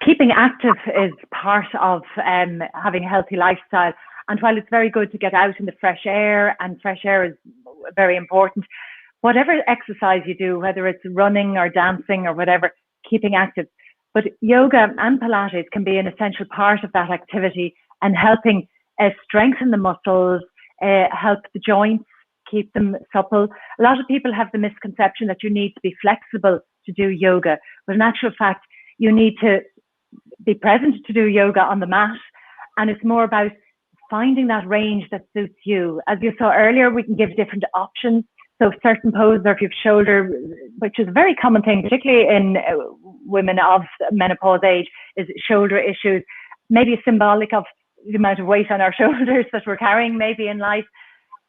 keeping active is part of having a healthy lifestyle. And while it's very good to get out in the fresh air, and fresh air is very important, whatever exercise you do, whether it's running or dancing or whatever, keeping active. But yoga and Pilates can be an essential part of that activity, and helping strengthen the muscles, help the joints, keep them supple. A lot of people have the misconception that you need to be flexible to do yoga, but in actual fact, you need to be present to do yoga on the mat. And it's more about finding that range that suits you. As you saw earlier, we can give different options. So certain poses, or if you've shoulder, which is a very common thing, particularly in women of menopause age, is shoulder issues, maybe symbolic of the amount of weight on our shoulders that we're carrying maybe in life,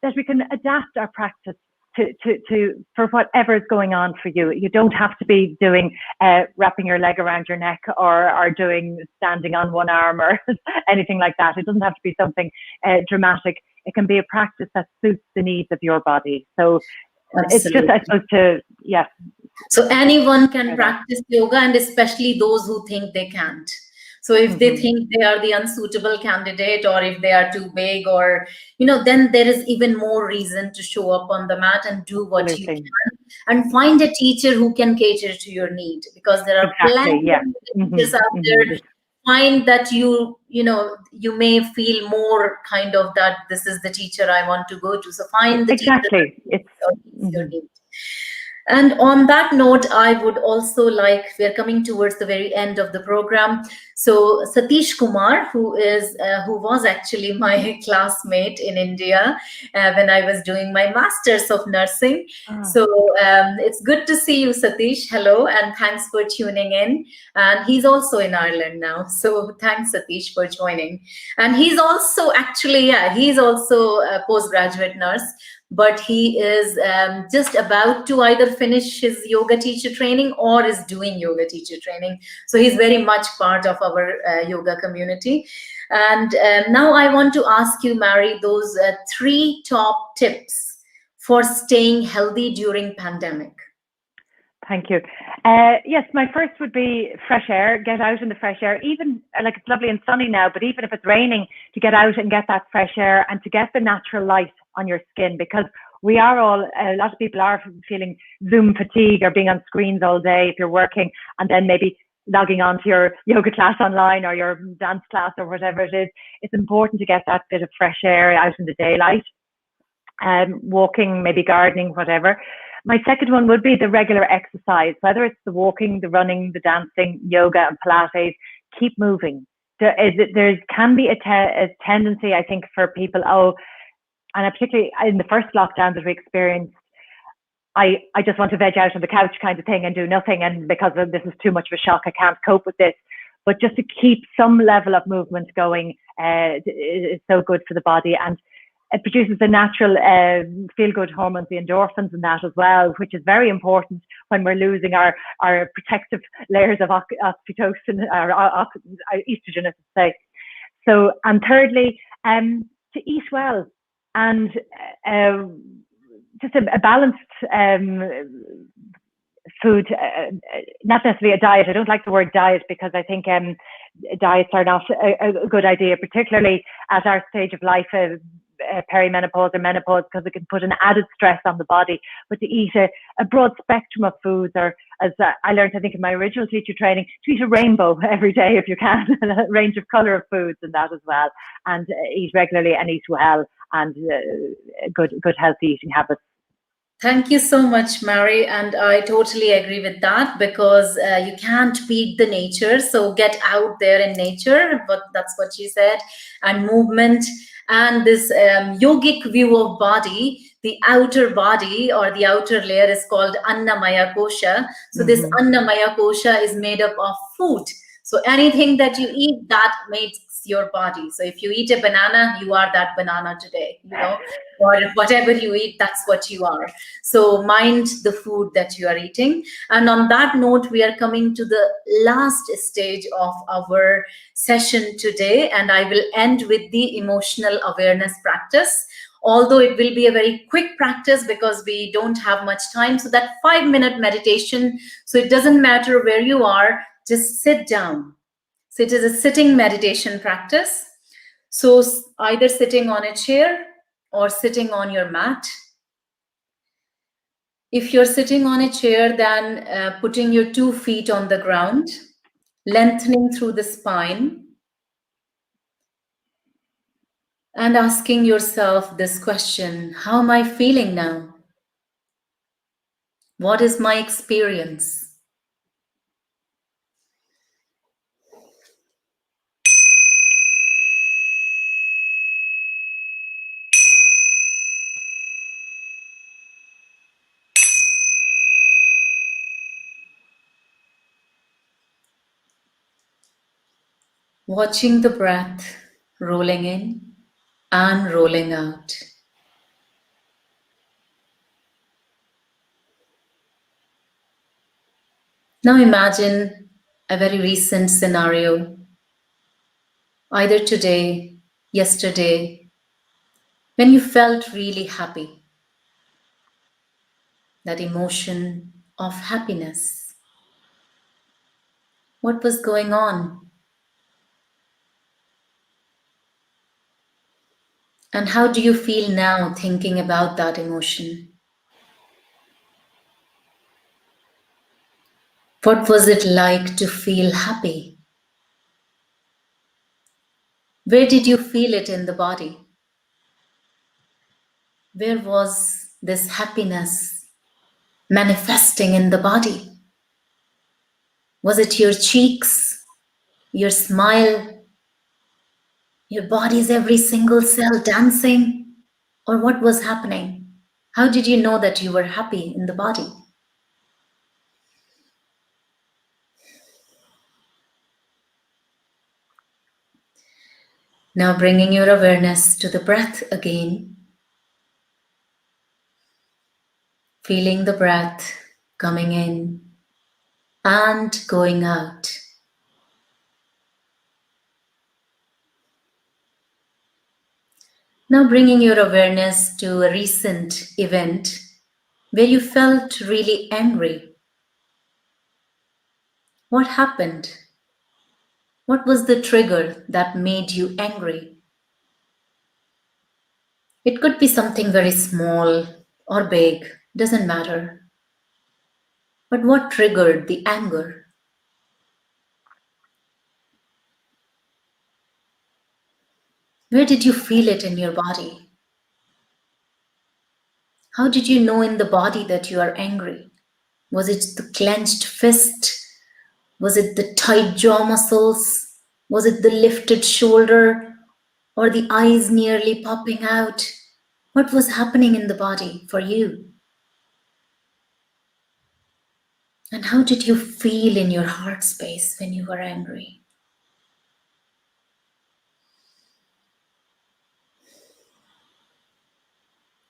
that we can adapt our practice to for whatever is going on for you. You don't have to be doing wrapping your leg around your neck, or doing standing on one arm, or anything like that. It doesn't have to be something dramatic. It can be a practice that suits the needs of your body. So It's just, I suppose, So anyone can practice yoga, and especially those who think they can't. So if they think they are the unsuitable candidate, or if they are too big, or, then there is even more reason to show up on the mat and do what you can, and find a teacher who can cater to your need, because there are plenty of teachers out there. Find that you may feel more kind of that this is the teacher I want to go to. So find the teacher that fits your need. And on that note, I would also like, we're coming towards the very end of the program. So Satish Kumar, who was actually my classmate in India when I was doing my Masters of Nursing. So it's good to see you, Satish. Hello, and thanks for tuning in. And he's also in Ireland now. So thanks, Satish, for joining. And he's also he's also a postgraduate nurse, but he is just about to either finish his yoga teacher training or is doing yoga teacher training. So he's very much part of our yoga community. And now I want to ask you, Mary, those 3 top tips for staying healthy during pandemic. Thank you. Yes, my first would be fresh air. Get out in the fresh air, even like it's lovely and sunny now, but even if it's raining, to get out and get that fresh air, and to get the natural light on your skin, because we are all, a lot of people are feeling Zoom fatigue, or being on screens all day if you're working, and then maybe logging on to your yoga class online, or your dance class, or whatever it is. It's important to get that bit of fresh air out in the daylight, walking, maybe gardening, whatever. My second one would be the regular exercise, whether it's the walking, the running, the dancing, yoga and Pilates. Keep moving. There can be a tendency, I think, for people, and particularly in the first lockdown that we experienced, I just want to veg out on the couch kind of thing and do nothing, and because this is too much of a shock, I can't cope with this. But just to keep some level of movement going is so good for the body, and it produces the natural feel-good hormones, the endorphins, and that as well, which is very important when we're losing our protective layers of oxytocin, or estrogen, I should say. So, and thirdly, to eat well, and just a balanced food, not necessarily a diet. I don't like the word diet, because I think diets are not a good idea, particularly at our stage of life, perimenopause or menopause, because it can put an added stress on the body. But to eat a broad spectrum of foods, or as I learned, I think in my original teacher training, to eat a rainbow every day if you can, a range of colour of foods and that as well, and eat regularly and eat well, and good healthy eating habits. Thank you so much, Mary. And I totally agree with that, because you can't beat the nature. So get out there in nature, but that's what she said, and movement, and this yogic view of body. The outer body, or the outer layer, is called Annamaya Kosha. So this Annamaya Kosha is made up of food. So anything that you eat, that makes your body. So if you eat a banana, you are that banana today, or whatever you eat, that's what you are. So mind the food that you are eating. And on that note, we are coming to the last stage of our session today, and I will end with the emotional awareness practice. Although it will be a very quick practice because we don't have much time. So that 5-minute meditation, so it doesn't matter where you are, just sit down. So it is a sitting meditation practice. So either sitting on a chair or sitting on your mat. If you're sitting on a chair, then putting your 2 feet on the ground, lengthening through the spine, and asking yourself this question: how am I feeling now? What is my experience? Watching the breath rolling in and rolling out. Now imagine a very recent scenario, either today, yesterday, when you felt really happy, that emotion of happiness. What was going on? And how do you feel now thinking about that emotion? What was it like to feel happy? Where did you feel it in the body? Where was this happiness manifesting in the body? Was it your cheeks, your smile, your body's every single cell dancing? Or what was happening? How did you know that you were happy in the body? Now bringing your awareness to the breath again. Feeling the breath coming in and going out. Now bringing your awareness to a recent event where you felt really angry. What happened? What was the trigger that made you angry? It could be something very small or big, doesn't matter. But what triggered the anger? Where did you feel it in your body? How did you know in the body that you are angry? Was it the clenched fist? Was it the tight jaw muscles? Was it the lifted shoulder? Or the eyes nearly popping out? What was happening in the body for you? And how did you feel in your heart space when you were angry?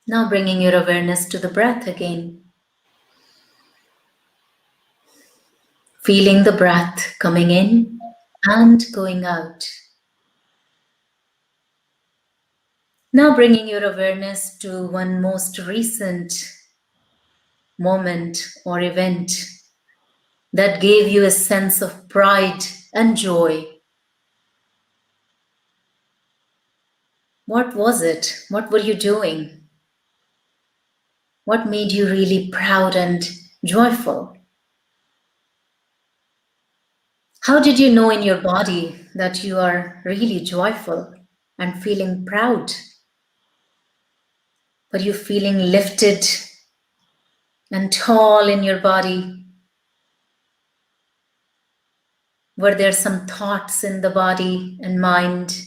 Now bringing your awareness to the breath again. Feeling the breath coming in and going out. Now bringing your awareness to one most recent moment or event that gave you a sense of pride and joy. What was it? What were you doing? What made you really proud and joyful? How did you know in your body that you are really joyful and feeling proud? Were you feeling lifted and tall in your body? Were there some thoughts in the body and mind?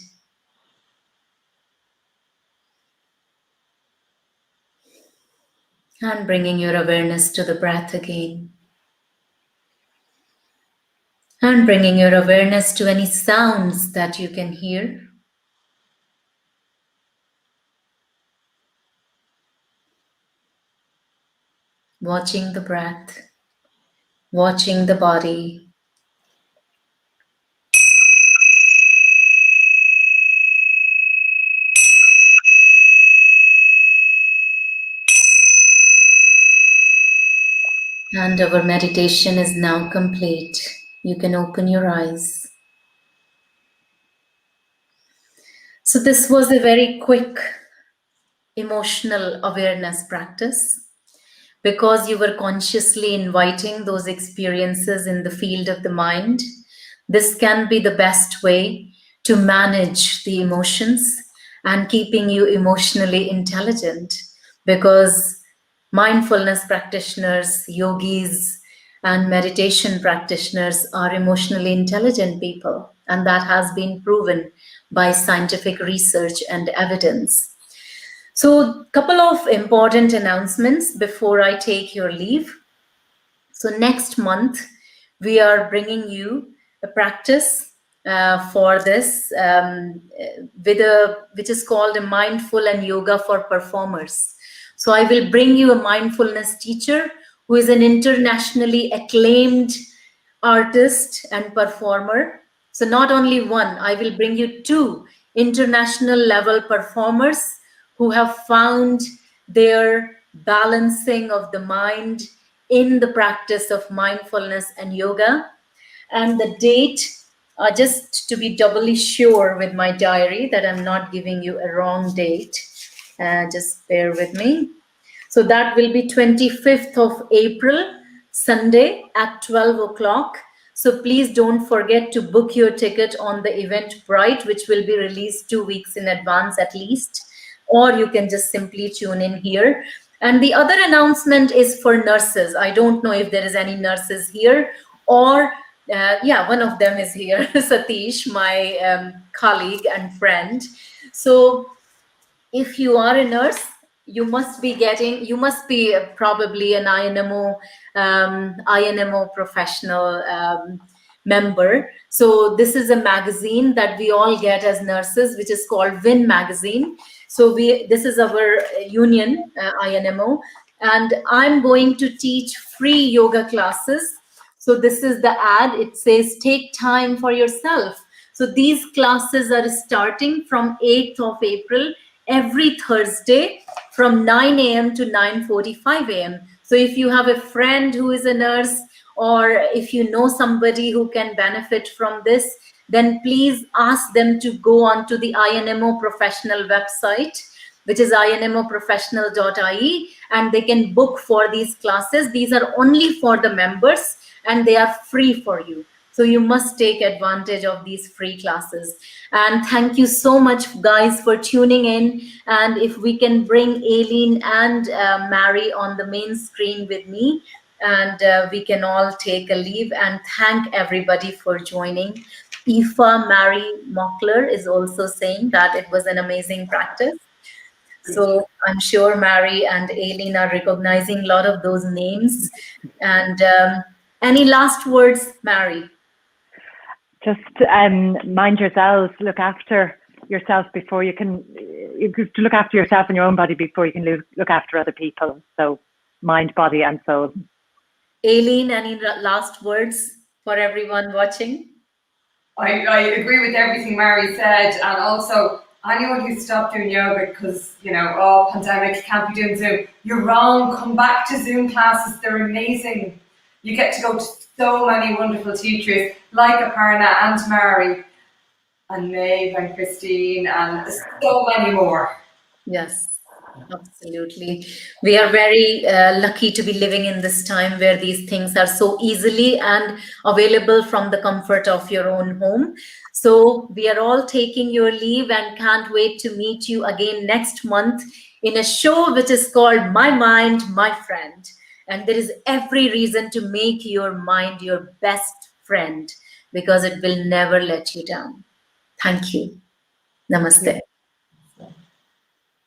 And bringing your awareness to the breath again. And bringing your awareness to any sounds that you can hear. Watching the breath, watching the body. And our meditation is now complete. You can open your eyes. So this was a very quick emotional awareness practice because you were consciously inviting those experiences in the field of the mind. This can be the best way to manage the emotions and keeping you emotionally intelligent, because mindfulness practitioners, yogis, and meditation practitioners are emotionally intelligent people, and that has been proven by scientific research and evidence. So, a couple of important announcements before I take your leave. So next month, we are bringing you a practice for this, which is called a mindful and yoga for performers. So I will bring you a mindfulness teacher who is an internationally acclaimed artist and performer. So not only one, I will bring you two international level performers who have found their balancing of the mind in the practice of mindfulness and yoga. And the date, just to be doubly sure with my diary that I'm not giving you a wrong date, just bear with me. So that will be 25th of April, Sunday at 12 o'clock. So please don't forget to book your ticket on the Eventbrite, which will be released 2 weeks in advance at least, or you can just simply tune in here. And the other announcement is for nurses. I don't know if there is any nurses here, or yeah, one of them is here, Satish, my colleague and friend. So if you are a nurse, you must be probably an INMO professional member. So this is a magazine that we all get as nurses, which is called Win magazine. So this is our union, INMO, and I'm going to teach free yoga classes. So this is the ad. It says, take time for yourself. So these classes are starting from 8th of April, every Thursday from 9 a.m. to 9:45 a.m. So if you have a friend who is a nurse, or if you know somebody who can benefit from this, then please ask them to go onto the INMO professional website, which is inmoprofessional.ie, and they can book for these classes. These are only for the members and they are free for you. So you must take advantage of these free classes. And thank you so much, guys, for tuning in. And if we can bring Aileen and Marie on the main screen with me, and we can all take a leave and thank everybody for joining. Aoife Marie Mockler is also saying that it was an amazing practice. So I'm sure Marie and Aileen are recognizing a lot of those names. And any last words, Marie? Just mind yourselves, look after yourself before you can, to look after yourself and your own body before you can look after other people. So mind, body and soul. Aileen, any last words for everyone watching? I agree with everything Marie said, and also anyone who stopped doing yoga because, pandemic, can't be doing Zoom, you're wrong. Come back to Zoom classes, they're amazing. You get to go to so many wonderful teachers like Aparna and Marie and Maeve and Christine and so many more. Yes, absolutely. We are very lucky to be living in this time where these things are so easily and available from the comfort of your own home. So we are all taking your leave and can't wait to meet you again next month in a show which is called My Mind, My Friend. And there is every reason to make your mind your best friend because it will never let you down. Thank you. Namaste.